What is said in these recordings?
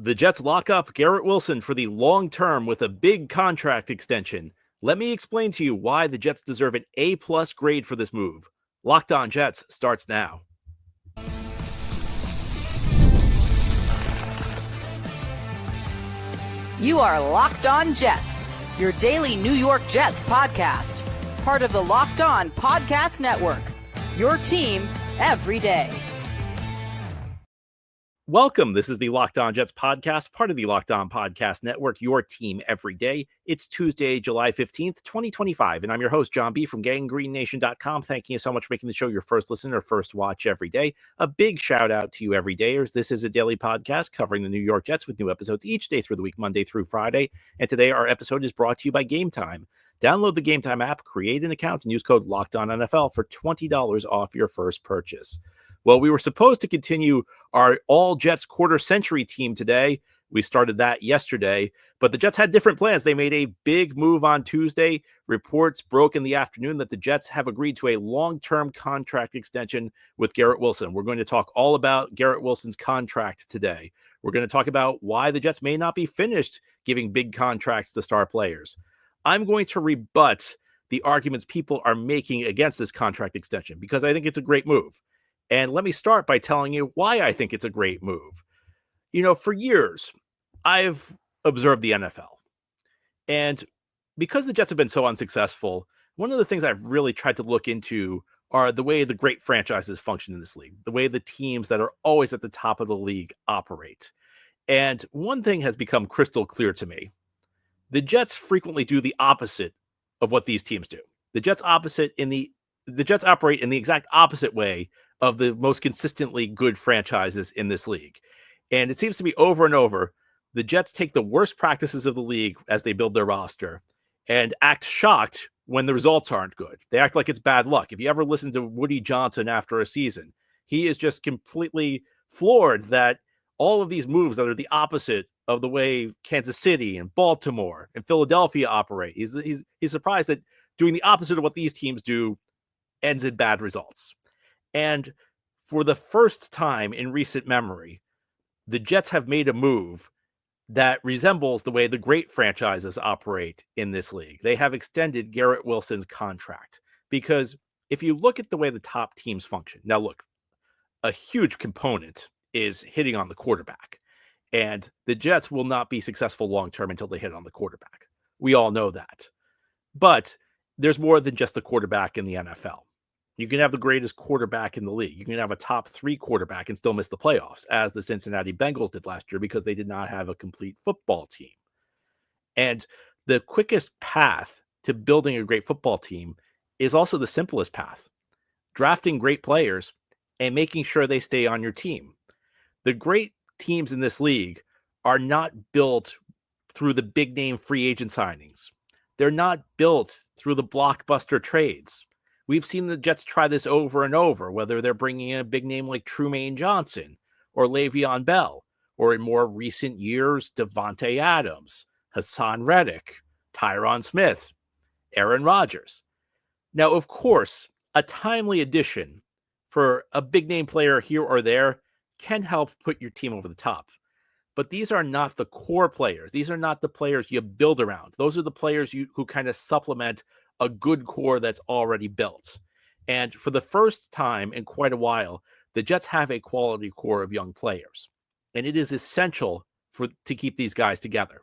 The Jets lock up Garrett Wilson for the long term with a big contract extension. Let me explain to you why the Jets deserve an A-plus grade for this move. Locked On Jets starts now. You are Locked On Jets, your daily New York Jets podcast. Part of the Locked On Podcast Network, your team every day. Welcome. This is the Locked On Jets podcast, part of the Locked On Podcast Network, your team every day. It's Tuesday, July 15th, 2025, and I'm your host, John B. from GangGreenNation.com. Thanking you so much for making the show your first listen or first watch every day. A big shout out to you everydayers. This is a daily podcast covering the New York Jets with new episodes each day through the week, Monday through Friday. And today our episode is brought to you by Game Time. Download the Game Time app, create an account, and use code LOCKEDONNFL for $20 off your first purchase. Well, we were supposed to continue our all Jets quarter century team today. We started that yesterday, but the Jets had different plans. They made a big move on Tuesday. Reports broke in the afternoon that the Jets have agreed to a long-term contract extension with Garrett Wilson. We're going to talk all about Garrett Wilson's contract today. We're going to talk about why the Jets may not be finished giving big contracts to star players. I'm going to rebut the arguments people are making against this contract extension because I think it's a great move. And let me start by telling you why I think it's a great move. You know, for years, I've observed the NFL. And because the Jets have been so unsuccessful, one of the things I've really tried to look into are the way the great franchises function in this league, the way the teams that are always at the top of the league operate. And one thing has become crystal clear to me. The Jets frequently do the opposite of what these teams do. The Jets operate in the exact opposite way of the most consistently good franchises in this league. And it seems to be over and over, the Jets take the worst practices of the league as they build their roster and act shocked when the results aren't good. They act like it's bad luck. If you ever listen to Woody Johnson after a season, he is just completely floored that all of these moves that are the opposite of the way Kansas City and Baltimore and Philadelphia operate. He's surprised that doing the opposite of what these teams do ends in bad results. And for the first time in recent memory, the Jets have made a move that resembles the way the great franchises operate in this league. They have extended Garrett Wilson's contract because if you look at the way the top teams function, now look, a huge component is hitting on the quarterback. And the Jets will not be successful long-term until they hit on the quarterback. We all know that. But there's more than just the quarterback in the NFL. You can have the greatest quarterback in the league. You can have a top 3 quarterback and still miss the playoffs, as the Cincinnati Bengals did last year because they did not have a complete football team. And the quickest path to building a great football team is also the simplest path. Drafting great players and making sure they stay on your team. The great teams in this league are not built through the big name free agent signings. They're not built through the blockbuster trades. We've seen the Jets try this over and over, whether they're bringing in a big name like Trumaine Johnson or Le'Veon Bell, or in more recent years, Devontae Adams, Hassan Reddick, Tyron Smith, Aaron Rodgers. Now, of course, a timely addition for a big name player here or there can help put your team over the top. But these are not the core players. These are not the players you build around. Those are the players who kind of supplement a good core that's already built. And for the first time in quite a while, the Jets have a quality core of young players. And it is essential to keep these guys together.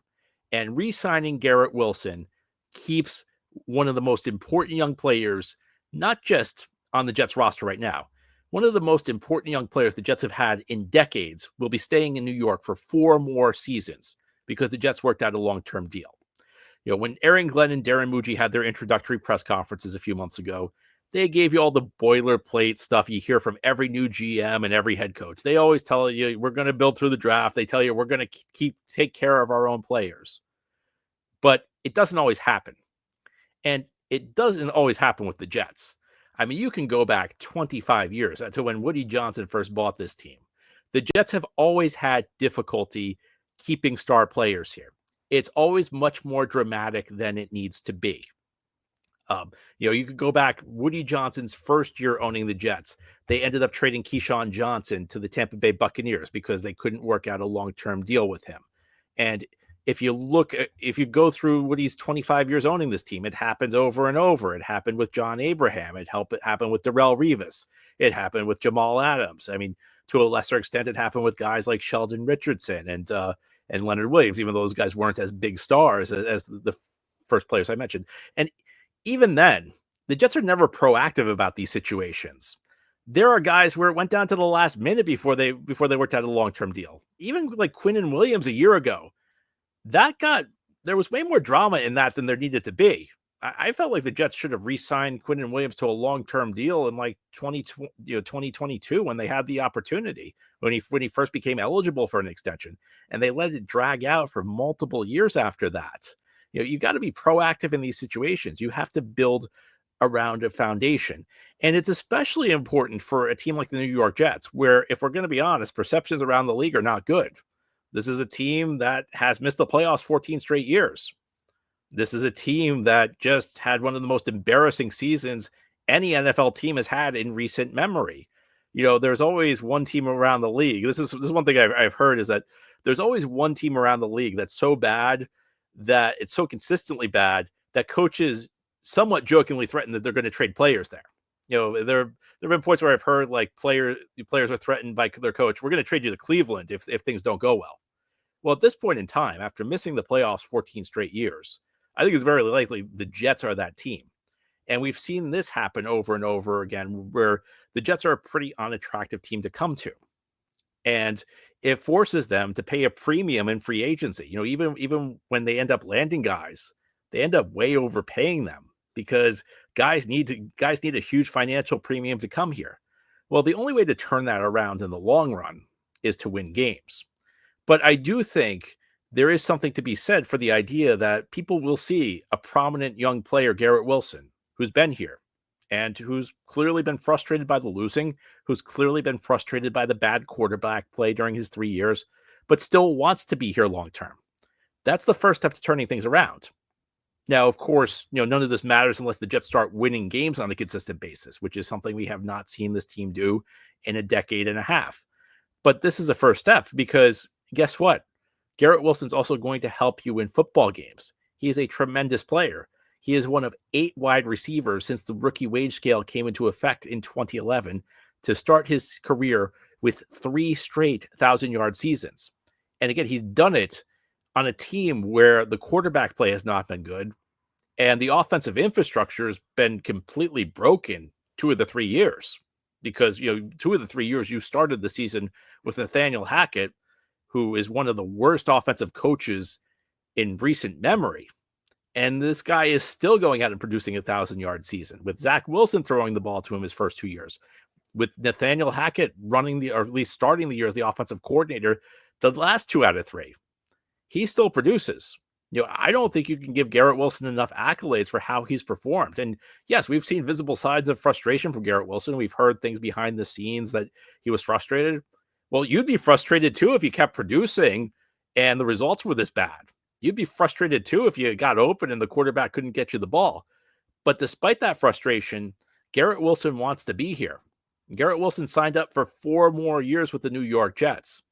And re-signing Garrett Wilson keeps one of the most important young players, not just on the Jets roster right now. One of the most important young players the Jets have had in decades will be staying in New York for 4 more seasons because the Jets worked out a long-term deal. You know, when Aaron Glenn and Darren Muji had their introductory press conferences a few months ago, they gave you all the boilerplate stuff you hear from every new GM and every head coach. They always tell you, we're going to build through the draft. They tell you, we're going to take care of our own players. But it doesn't always happen. And it doesn't always happen with the Jets. I mean, you can go back 25 years to when Woody Johnson first bought this team. The Jets have always had difficulty keeping star players here. It's always much more dramatic than it needs to be. You could go back Woody Johnson's first year owning the Jets. They ended up trading Keyshawn Johnson to the Tampa Bay Buccaneers because they couldn't work out a long-term deal with him. And if you go through Woody's 25 years owning this team, it happens over and over. It happened with John Abraham. It happened with Darrelle Revis. It happened with Jamal Adams. I mean, to a lesser extent, it happened with guys like Sheldon Richardson and Leonard Williams, even though those guys weren't as big stars as the first players I mentioned. And even then, the Jets are never proactive about these situations. There are guys where it went down to the last minute before they worked out a long-term deal. Even like Quinnen Williams a year ago, there was way more drama in that than there needed to be. I felt like the Jets should have re-signed Quinnen Williams to a long-term deal in like 2022 when they had the opportunity, when he first became eligible for an extension, and they let it drag out for multiple years after that. You got to be proactive in these situations. You have to build around a foundation. And it's especially important for a team like the New York Jets, where, if we're going to be honest, perceptions around the league are not good. This is a team that has missed the playoffs 14 straight years. This is a team that just had one of the most embarrassing seasons any NFL team has had in recent memory. There's always one team around the league. This is one thing I've heard, is that there's always one team around the league that's so bad, that it's so consistently bad, that coaches somewhat jokingly threaten that they're going to trade players there. There have been points where I've heard like players are threatened by their coach, we're going to trade you to Cleveland if things don't go well. Well, at this point in time, after missing the playoffs 14 straight years, I think it's very likely the Jets are that team. And we've seen this happen over and over again, where the Jets are a pretty unattractive team to come to. And it forces them to pay a premium in free agency. Even when they end up landing guys, they end up way overpaying them because guys need a huge financial premium to come here. Well, the only way to turn that around in the long run is to win games. But I do think there is something to be said for the idea that people will see a prominent young player, Garrett Wilson, who's been here and who's clearly been frustrated by the losing, who's clearly been frustrated by the bad quarterback play during his 3 years, but still wants to be here long term. That's the first step to turning things around. Now, of course, none of this matters unless the Jets start winning games on a consistent basis, which is something we have not seen this team do in a decade and a half. But this is a first step, because guess what? Garrett Wilson's also going to help you win football games. He is a tremendous player. He is one of 8 wide receivers since the rookie wage scale came into effect in 2011 to start his career with 3 straight 1,000-yard seasons. And again, he's done it on a team where the quarterback play has not been good and the offensive infrastructure has been completely broken 2 of the 3 years, because 2 of the 3 years you started the season with Nathaniel Hackett, who is one of the worst offensive coaches in recent memory. And this guy is still going out and producing a 1,000-yard season, with Zach Wilson throwing the ball to him his first 2 years, with Nathaniel Hackett or at least starting the year as the offensive coordinator the last 2 out of 3. He still produces. I don't think you can give Garrett Wilson enough accolades for how he's performed. And yes, we've seen visible signs of frustration from Garrett Wilson. We've heard things behind the scenes that he was frustrated. Well, you'd be frustrated too if you kept producing and the results were this bad. You'd be frustrated too if you got open and the quarterback couldn't get you the ball. But despite that frustration, Garrett Wilson wants to be here. Garrett Wilson signed up for 4 more years with the New York Jets.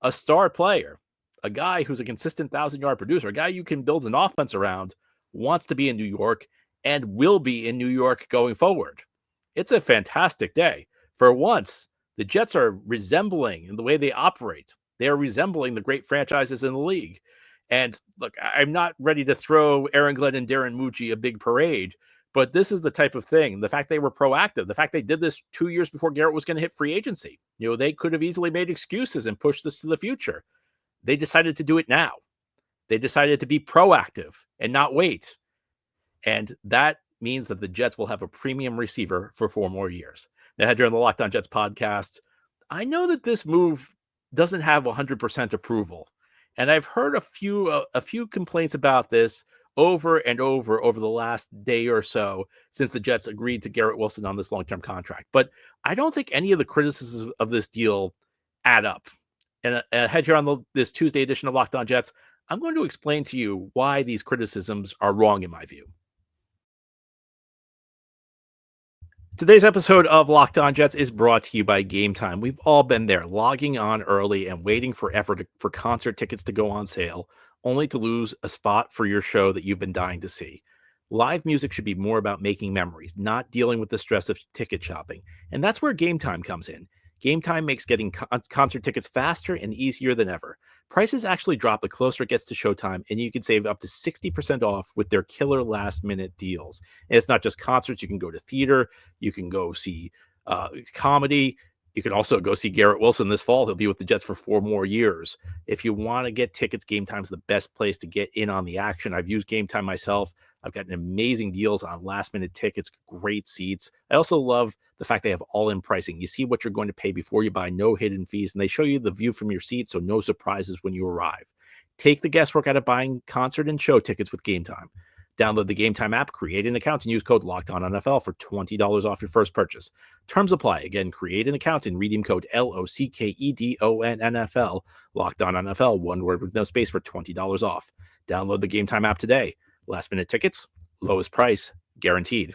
A star player, a guy who's a consistent 1,000-yard producer, a guy you can build an offense around, wants to be in New York and will be in New York going forward. It's a fantastic day. For once, the Jets are resembling in the way they operate. They are resembling the great franchises in the league. And look, I'm not ready to throw Aaron Glenn and Darren Mucci a big parade, but this is the type of thing. The fact they were proactive, the fact they did this 2 years before Garrett was going to hit free agency. They could have easily made excuses and pushed this to the future. They decided to do it now. They decided to be proactive and not wait. And that means that the Jets will have a premium receiver for 4 more years. Now, during the Locked On Jets podcast, I know that this move doesn't have 100% approval. And I've heard a few complaints about this over and over the last day or so since the Jets agreed to Garrett Wilson on this long-term contract. But I don't think any of the criticisms of this deal add up. And ahead here on this Tuesday edition of Locked On Jets, I'm going to explain to you why these criticisms are wrong in my view. Today's episode of Locked On Jets is brought to you by Game Time. We've all been there, logging on early and waiting forever for concert tickets to go on sale, only to lose a spot for your show that you've been dying to see. Live music should be more about making memories, not dealing with the stress of ticket shopping. And that's where Game Time comes in. Game Time makes getting concert tickets faster and easier than ever. Prices actually drop the closer it gets to showtime, and you can save up to 60% off with their killer last-minute deals. And it's not just concerts. You can go to theater. You can go see comedy. You can also go see Garrett Wilson this fall. He'll be with the Jets for 4 more years. If you want to get tickets, Game Time's the best place to get in on the action. I've used Game Time myself. I've gotten amazing deals on last-minute tickets, great seats. I also love the fact they have all-in pricing. You see what you're going to pay before you buy, no hidden fees, and they show you the view from your seat, so no surprises when you arrive. Take the guesswork out of buying concert and show tickets with Game Time. Download the Game Time app, create an account, and use code LOCKEDONNFL for $20 off your first purchase. Terms apply. Again, create an account and redeem code LOCKEDONNFL, LOCKEDONNFL, one word with no space for $20 off. Download the Game Time app today. Last minute tickets, lowest price, guaranteed.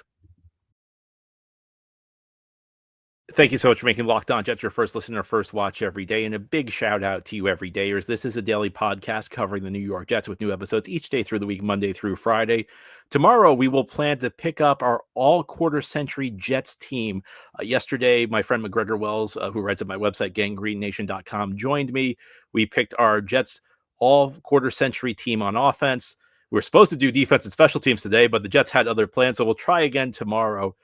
Thank you so much for making Locked On Jets your first listener, first watch every day. And a big shout out to you everydayers. This is a daily podcast covering the New York Jets with new episodes each day through the week, Monday through Friday. Tomorrow, we will plan to pick up our all-quarter century Jets team. Yesterday, my friend McGregor Wells, who writes at my website, ganggreenNation.com, joined me. We picked our Jets all-quarter century team on offense. We were supposed to do defense and special teams today, but the Jets had other plans, so we'll try again tomorrow.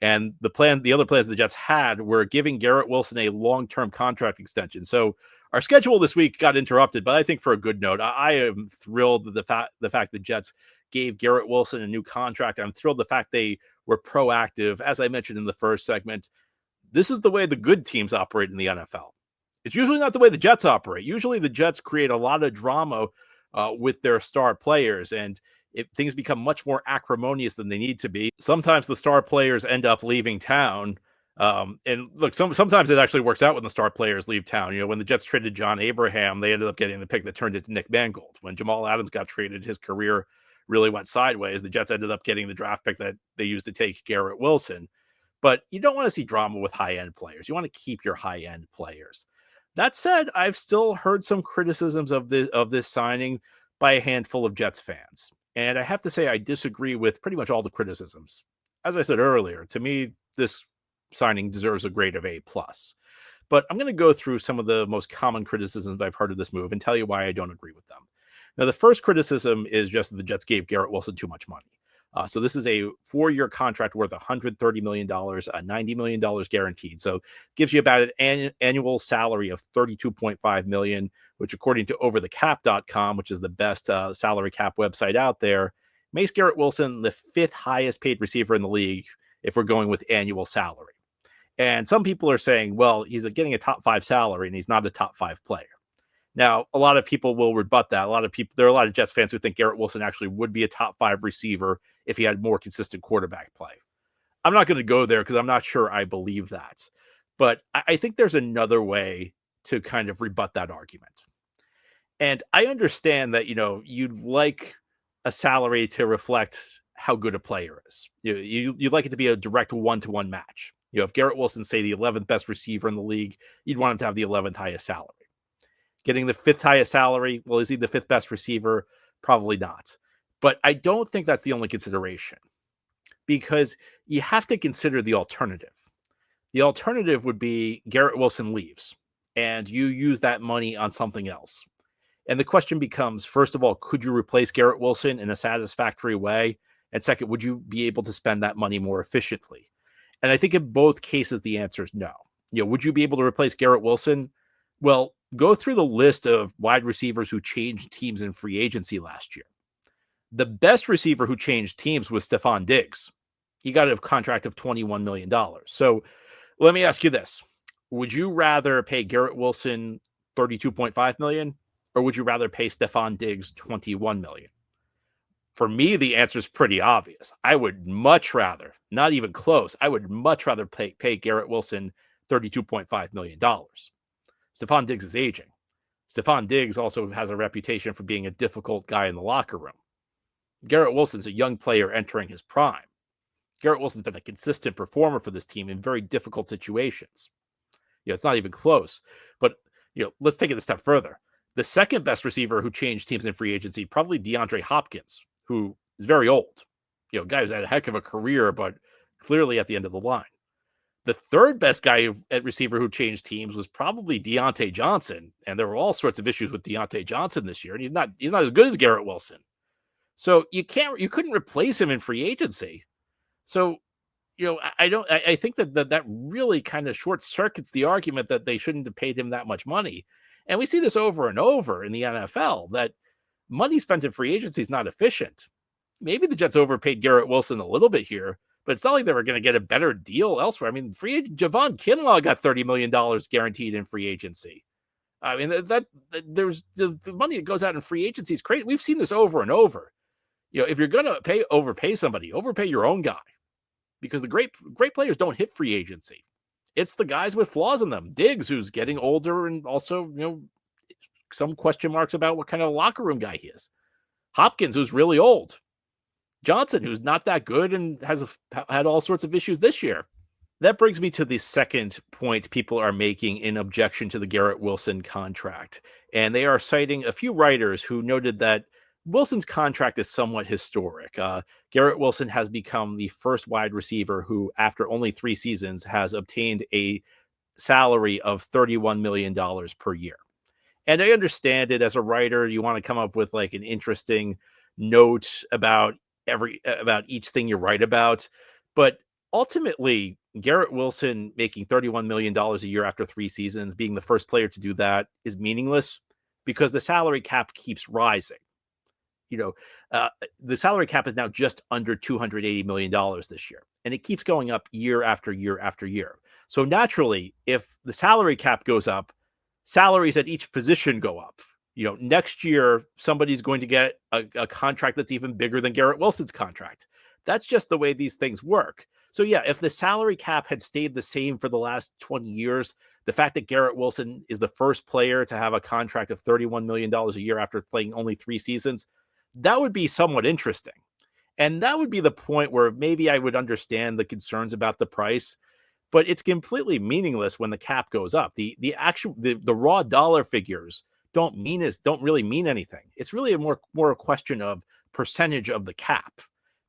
And the other plans the Jets had were giving Garrett Wilson a long-term contract extension. So our schedule this week got interrupted, but I think for a good note. I am thrilled with the fact the Jets gave Garrett Wilson a new contract. I'm thrilled the fact they were proactive. As I mentioned in the first segment, this is the way the good teams operate in the NFL. It's usually not the way the Jets operate. Usually the Jets create a lot of drama with their star players, and things become much more acrimonious than they need to be. Sometimes the star players end up leaving town. And look, sometimes it actually works out when the star players leave town. You know, when the Jets traded John Abraham, they ended up getting the pick that turned into Nick Mangold. When Jamal Adams got traded, his career really went sideways. The Jets ended up getting the draft pick that they used to take Garrett Wilson. But you don't want to see drama with high-end players. You want to keep your high-end players. That said, I've still heard some criticisms of this signing by a handful of Jets fans. And I have to say, I disagree with pretty much all the criticisms. As I said earlier, to me, this signing deserves a grade of A+. But I'm going to go through some of the most common criticisms I've heard of this move and tell you why I don't agree with them. Now, the first criticism is just that the Jets gave Garrett Wilson too much money. So this is a 4-year contract worth $130 million, $90 million guaranteed. So gives you about an annual salary of $32.5 million, which according to overthecap.com, which is the best salary cap website out there, makes Garrett Wilson the 5th highest paid receiver in the league if we're going with annual salary. And some people are saying, well, he's getting a top 5 salary and he's not a top 5 player. Now, a lot of people will rebut that. There are a lot of Jets fans who think Garrett Wilson actually would be a top 5 receiver if he had more consistent quarterback play. I'm not going to go there because I'm not sure I believe that. But I think there's another way to kind of rebut that argument. And I understand that, you'd like a salary to reflect how good a player is. You'd like it to be a direct one-to-one match. If Garrett Wilson's, say, the 11th best receiver in the league, you'd want him to have the 11th highest salary. Getting the 5th highest salary, well, is he the 5th best receiver? Probably not. But I don't think that's the only consideration, because you have to consider the alternative. The alternative would be Garrett Wilson leaves, and you use that money on something else. And the question becomes, first of all, could you replace Garrett Wilson in a satisfactory way? And second, would you be able to spend that money more efficiently? And I think in both cases, the answer is no. Would you be able to replace Garrett Wilson? Well, go through the list of wide receivers who changed teams in free agency last year. The best receiver who changed teams was Stephon Diggs. He got a contract of $21 million. So let me ask you this. Would you rather pay Garrett Wilson $32.5 million, or would you rather pay Stephon Diggs $21 million? For me, the answer is pretty obvious. I would much rather, not even close, I would much rather pay Garrett Wilson $32.5 million. Stephon Diggs is aging. Stephon Diggs also has a reputation for being a difficult guy in the locker room. Garrett Wilson's a young player entering his prime. Garrett Wilson's been a consistent performer for this team in very difficult situations. It's not even close. But, let's take it a step further. The second best receiver who changed teams in free agency, probably DeAndre Hopkins, who is very old. Guy who's had a heck of a career, but clearly at the end of the line. The third best guy at receiver who changed teams was probably Deontay Johnson. And there were all sorts of issues with Deontay Johnson this year. And he's not as good as Garrett Wilson. So you couldn't replace him in free agency. So, I think that really kind of short circuits the argument that they shouldn't have paid him that much money. And we see this over and over in the NFL, that money spent in free agency is not efficient. Maybe the Jets overpaid Garrett Wilson a little bit here, but it's not like they were going to get a better deal elsewhere. I mean, free agent Javon Kinlaw got $30 million guaranteed in free agency. I mean, that there's the money that goes out in free agency is crazy. We've seen this over and over. If you're going to overpay somebody, overpay your own guy, because the great players don't hit free agency. It's the guys with flaws in them. Diggs, who's getting older, and also, some question marks about what kind of locker room guy he is. Hopkins, who's really old. Johnson, who's not that good and has had all sorts of issues this year. That brings me to the second point people are making in objection to the Garrett Wilson contract. And they are citing a few writers who noted that Wilson's contract is somewhat historic. Garrett Wilson has become the first wide receiver who, after only 3 seasons, has obtained a salary of $31 million per year. And I understand it as a writer. You want to come up with like an interesting note about each thing you write about. But ultimately, Garrett Wilson making $31 million a year after 3 seasons, being the first player to do that, is meaningless because the salary cap keeps rising. The salary cap is now just under $280 million this year, and it keeps going up year after year after year. So naturally, if the salary cap goes up, salaries at each position go up. Next year, somebody's going to get a contract that's even bigger than Garrett Wilson's contract. That's just the way these things work. So yeah, if the salary cap had stayed the same for the last 20 years, the fact that Garrett Wilson is the first player to have a contract of $31 million a year after playing only 3 seasons, that would be somewhat interesting. And that would be the point where maybe I would understand the concerns about the price, but it's completely meaningless when the cap goes up. The raw dollar figures don't really mean anything. It's really more a question of percentage of the cap.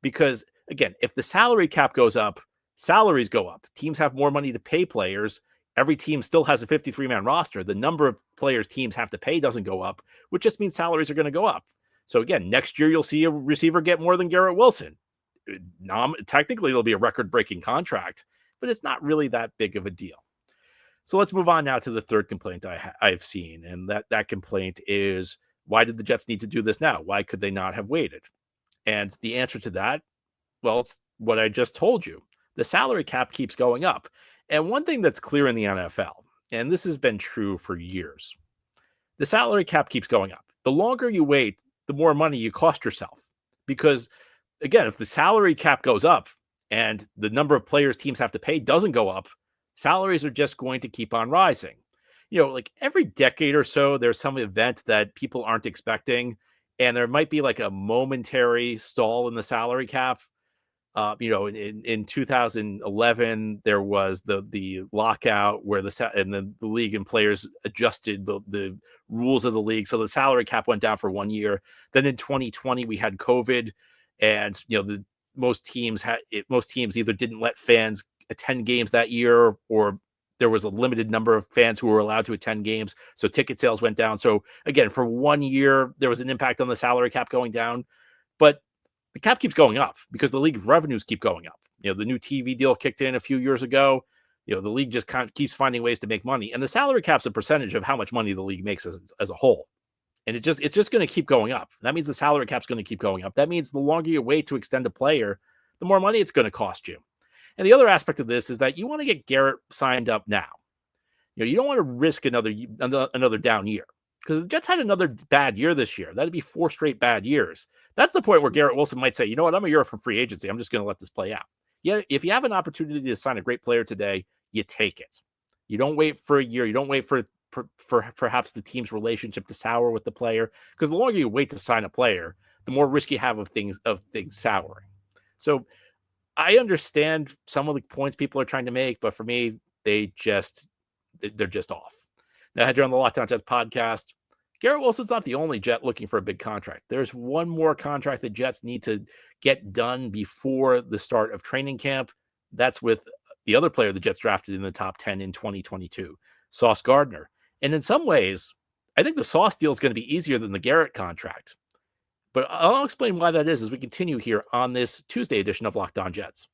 Because again, if the salary cap goes up, salaries go up. Teams have more money to pay players. Every team still has a 53-man roster. The number of players teams have to pay doesn't go up, which just means salaries are going to go up. So again, next year you'll see a receiver get more than Garrett Wilson. Technically, it'll be a record-breaking contract, but it's not really that big of a deal. So let's move on now to the third complaint I've seen, and that complaint is, why did the Jets need to do this now? Why could they not have waited? And the answer to that, well, it's what I just told you. The salary cap keeps going up. And one thing that's clear in the NFL, and this has been true for years, the salary cap keeps going up. The longer you wait, the more money you cost yourself. Because, again, if the salary cap goes up and the number of players teams have to pay doesn't go up, salaries are just going to keep on rising. Like every decade or so, there's some event that people aren't expecting, and there might be like a momentary stall in the salary cap. In 2011, there was the lockout where the league and players adjusted the rules of the league. So the salary cap went down for 1 year. Then in 2020, we had COVID, and most teams either didn't let fans attend games that year, or there was a limited number of fans who were allowed to attend games. So ticket sales went down. So again, for 1 year, there was an impact on the salary cap going down, but the cap keeps going up because the league revenues keep going up. The new TV deal kicked in a few years ago. The league just kind of keeps finding ways to make money, and the salary cap's a percentage of how much money the league makes as a whole. And it's just going to keep going up. That means the salary cap's going to keep going up. That means the longer you wait to extend a player, the more money it's going to cost you. And the other aspect of this is that you want to get Garrett signed up now. You don't want to risk another down year, because the Jets had another bad year this year. That'd be 4 straight bad years. That's the point where Garrett Wilson might say, you know what, I'm a year from free agency. I'm just going to let this play out. Yeah, if you have an opportunity to sign a great player today, you take it. You don't wait for a year. You don't wait for perhaps the team's relationship to sour with the player, because the longer you wait to sign a player, the more risk you have of things souring. So I understand some of the points people are trying to make, but for me, they're just off. Now, I had you on the Locked On Jets podcast. Garrett Wilson's not the only Jet looking for a big contract. There's one more contract the Jets need to get done before the start of training camp. That's with the other player the Jets drafted in the top 10 in 2022, Sauce Gardner. And in some ways, I think the Sauce deal is going to be easier than the Garrett contract. But I'll explain why that is as we continue here on this Tuesday edition of Locked On Jets.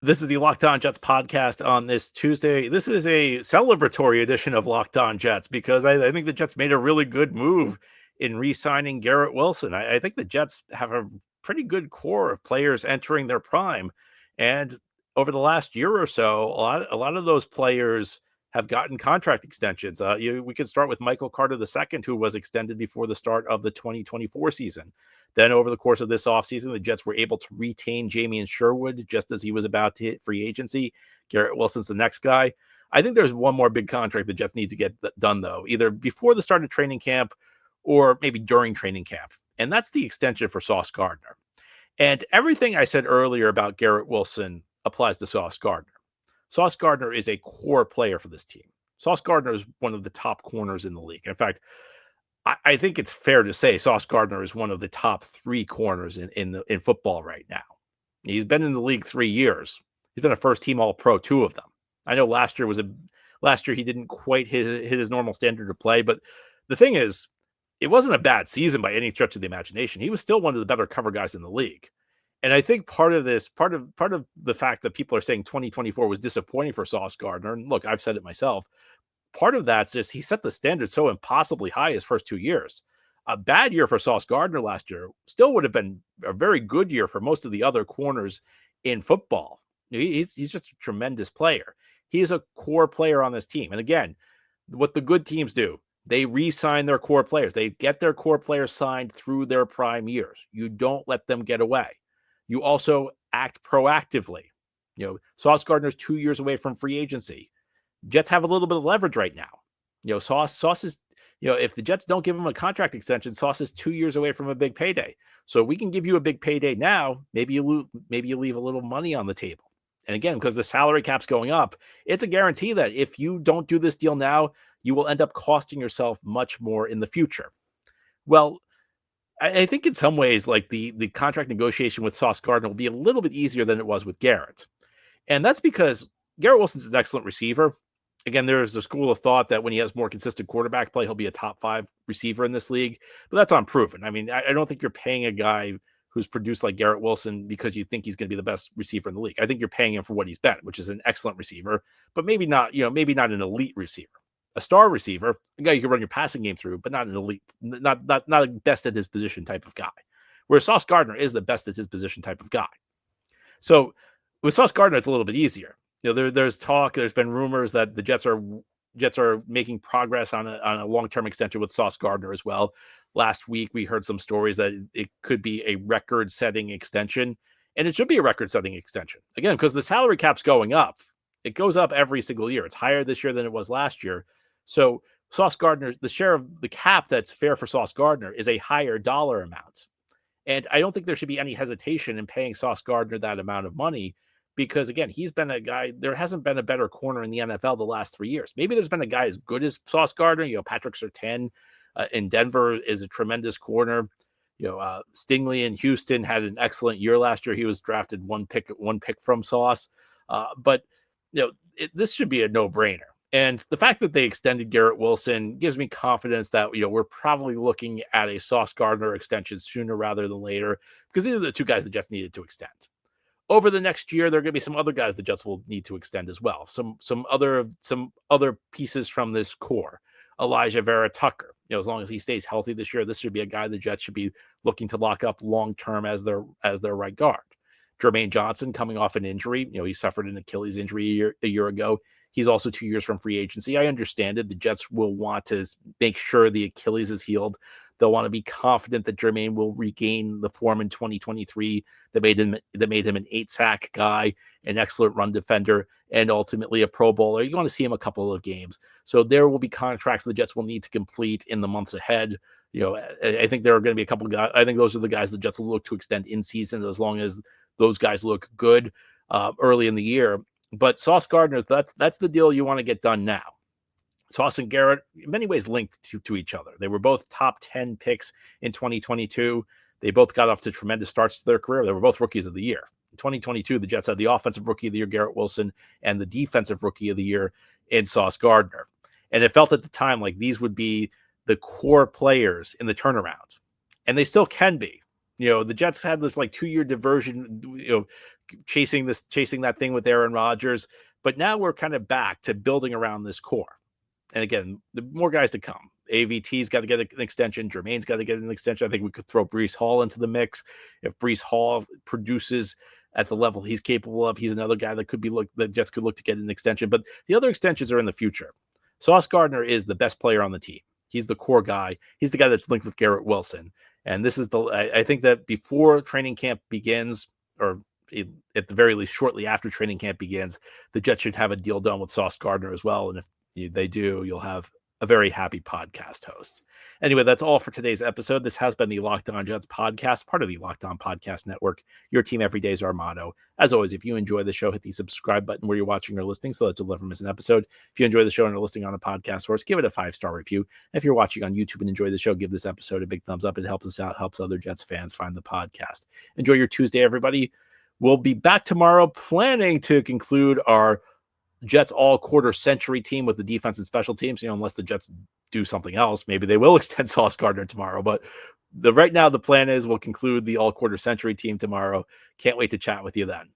This is the Locked On Jets podcast on this Tuesday. This is a celebratory edition of Locked On Jets because I think the Jets made a really good move in re-signing Garrett Wilson. I think the Jets have a pretty good core of players entering their prime. And over the last year or so, a lot of those players have gotten contract extensions. We could start with Michael Carter II, who was extended before the start of the 2024 season. Then over the course of this offseason, the Jets were able to retain Jamien Sherwood just as he was about to hit free agency. Garrett Wilson's the next guy. I think there's one more big contract the Jets need to get done, though, either before the start of training camp or maybe during training camp. And that's the extension for Sauce Gardner. And everything I said earlier about Garrett Wilson applies to Sauce Gardner. Sauce Gardner is a core player for this team. Sauce Gardner is one of the top corners in the league. In fact, I think it's fair to say Sauce Gardner is one of the top 3 corners in football right now. He's been in the league 3 years. He's been a first-team All-Pro 2 of them. I know last year he didn't quite hit his normal standard of play, but the thing is, it wasn't a bad season by any stretch of the imagination. He was still one of the better cover guys in the league. And I think part of the fact that people are saying 2024 was disappointing for Sauce Gardner, and look, I've said it myself, part of that's just he set the standard so impossibly high his first 2 years. A bad year for Sauce Gardner last year still would have been a very good year for most of the other corners in football. He's just a tremendous player. He is a core player on this team. And again, what the good teams do, they re-sign their core players. They get their core players signed through their prime years. You don't let them get away. You also act proactively. Sauce Gardner's 2 years away from free agency. Jets have a little bit of leverage right now. Sauce is, if the Jets don't give him a contract extension, Sauce is 2 years away from a big payday. So if we can give you a big payday now, maybe you leave a little money on the table. And again, because the salary cap's going up, it's a guarantee that if you don't do this deal now, you will end up costing yourself much more in the future. Well, I think in some ways, like the contract negotiation with Sauce Gardner will be a little bit easier than it was with Garrett. And that's because Garrett Wilson's an excellent receiver. Again, there's a school of thought that when he has more consistent quarterback play, he'll be a top 5 receiver in this league, but that's unproven. I mean, I don't think you're paying a guy who's produced like Garrett Wilson because you think he's going to be the best receiver in the league. I think you're paying him for what he's been, which is an excellent receiver, but maybe not an elite receiver. A star receiver, a guy you can run your passing game through, but not an elite, not a best at his position type of guy. Whereas Sauce Gardner is the best at his position type of guy. So with Sauce Gardner, it's a little bit easier. There's talk, there's been rumors that the Jets are making progress on a long-term extension with Sauce Gardner as well. Last week, we heard some stories that it could be a record-setting extension, and it should be a record-setting extension. Again, because the salary cap's going up. It goes up every single year. It's higher this year than it was last year. So Sauce Gardner, the share of the cap that's fair for Sauce Gardner is a higher dollar amount. And I don't think there should be any hesitation in paying Sauce Gardner that amount of money because, again, he's been a guy, there hasn't been a better corner in the NFL the last 3 years. Maybe there's been a guy as good as Sauce Gardner. Patrick Surtain in Denver is a tremendous corner. Stingley in Houston had an excellent year last year. He was drafted one pick from Sauce. But this should be a no-brainer. And the fact that they extended Garrett Wilson gives me confidence that, we're probably looking at a Sauce Gardner extension sooner rather than later, because these are the 2 guys the Jets needed to extend. Over the next year, there are going to be some other guys the Jets will need to extend as well. Some other pieces from this core. Elijah Vera Tucker, as long as he stays healthy this year, this should be a guy the Jets should be looking to lock up long-term as their right guard. Jermaine Johnson coming off an injury. He suffered an Achilles injury a year ago. He's also 2 years from free agency. I understand it. The Jets will want to make sure the Achilles is healed. They'll want to be confident that Jermaine will regain the form in 2023 that made him an 8-sack guy, an excellent run defender, and ultimately a Pro Bowler. You want to see him a couple of games. So there will be contracts the Jets will need to complete in the months ahead. I think there are going to be a couple guys. I think those are the guys the Jets will look to extend in season as long as those guys look good early in the year. But Sauce Gardner, that's the deal you want to get done now. Sauce and Garrett, in many ways, linked to each other. They were both top 10 picks in 2022. They both got off to tremendous starts to their career. They were both rookies of the year. In 2022, the Jets had the offensive rookie of the year, Garrett Wilson, and the defensive rookie of the year in Sauce Gardner. And it felt at the time like these would be the core players in the turnaround. And they still can be. The Jets had this 2-year diversion, chasing that thing with Aaron Rodgers. But now we're kind of back to building around this core. And again, the more guys to come. AVT's got to get an extension. Jermaine's got to get an extension. I think we could throw Breece Hall into the mix. If Breece Hall produces at the level he's capable of, he's another guy that the Jets could look to get an extension. But the other extensions are in the future. Sauce Gardner is the best player on the team. He's the core guy. He's the guy that's linked with Garrett Wilson. And this is I think that before training camp begins, or at the very least shortly after training camp begins, the Jets should have a deal done with Sauce Gardner as well. And if they do, you'll have a very happy podcast host. Anyway, that's all for today's episode. This has been the Locked On Jets podcast, part of the Locked On Podcast Network. Your team every day is our motto. As always, if you enjoy the show, hit the subscribe button where you're watching or listening so that you'll never miss an episode. If you enjoy the show and are listening on a podcast source, give it a 5-star review. And if you're watching on YouTube and enjoy the show, give this episode a big thumbs up. It helps us out, helps other Jets fans find the podcast. Enjoy your Tuesday, everybody. We'll be back tomorrow, planning to conclude our Jets all-quarter century team with the defense and special teams, unless the Jets do something else. Maybe they will extend Sauce Gardner tomorrow. But right now, the plan is we'll conclude the all-quarter century team tomorrow. Can't wait to chat with you then.